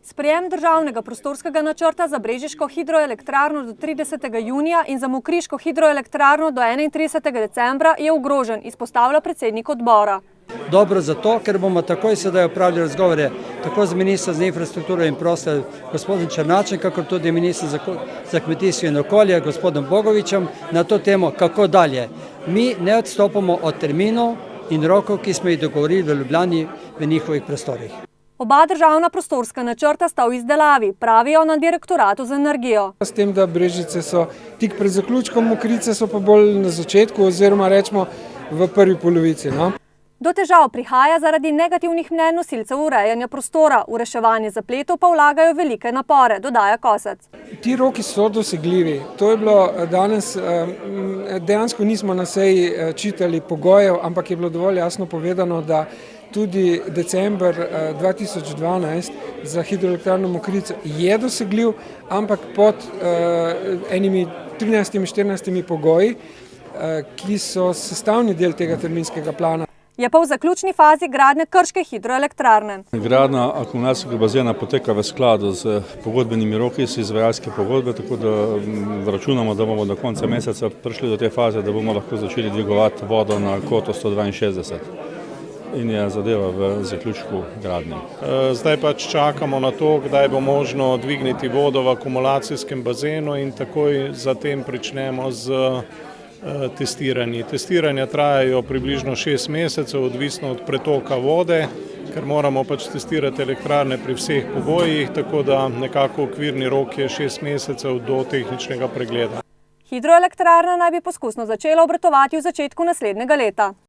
Sprejem državnega prostorskega načrta za brežiško hidroelektrarno do 30. junija in za mokriško hidroelektrarno do 31. decembra je ogrožen, izpostavlja predsednik odbora. Dobro zato, ker bomo takoj sedaj opravili razgovore tako z ministrom za infrastrukturo in prostor gospodom Černačem, kakor tudi ministrom za kmetijstvo in okolje gospodom Bogovičem na to temo, kako dalje. Mi ne odstopamo od terminov in rokov, ki smo jih dogovorili v Ljubljani v njihovih prostorih. Oba državna prostorska načrta sta v izdelavi, pravijo na direktoratu za energijo. S tem, da Brežice so tik pred zaključkom, Mokrice so pa bolj na začetku oziroma rečemo v prvi polovici. No? Do težav prihaja zaradi negativnih mnenj nosilcev urejanja prostora, v reševanje zapletov pa vlagajo velike napore, dodaja Kosec. Ti roki so dosegljivi. To je bilo danes, dejansko nismo na seji čitali pogojev, ampak je bilo dovolj jasno povedano, da tudi december 2012 za hidroelektrarno Mokrice je dosegljiv, ampak pod enimi 13-14 pogoji, ki so sestavni del tega terminskega plana. Je pa v zaključni fazi gradnje krške hidroelektrarne. Gradnja akumulacijskega bazena poteka v skladu z pogodbenimi roki, z izvajalske pogodbe, tako da računamo, da bomo do konca meseca prišli do te faze, da bomo lahko začeli dvigovati vodo na koto 162. In je zadeva v zaključku gradnje. Zdaj pač čakamo na to, kdaj bo možno dvigniti vodo v akumulacijskem bazenu in takoj zatem pričnemo z testiranje. Testiranja trajajo približno 6 mesecev, odvisno od pretoka vode, ker moramo pač testirati elektrarne pri vseh pogojih, tako da nekako okvirni rok je 6 mesecev do tehničnega pregleda. Hidroelektrarna naj bi poskusno začela obratovati v začetku naslednjega leta.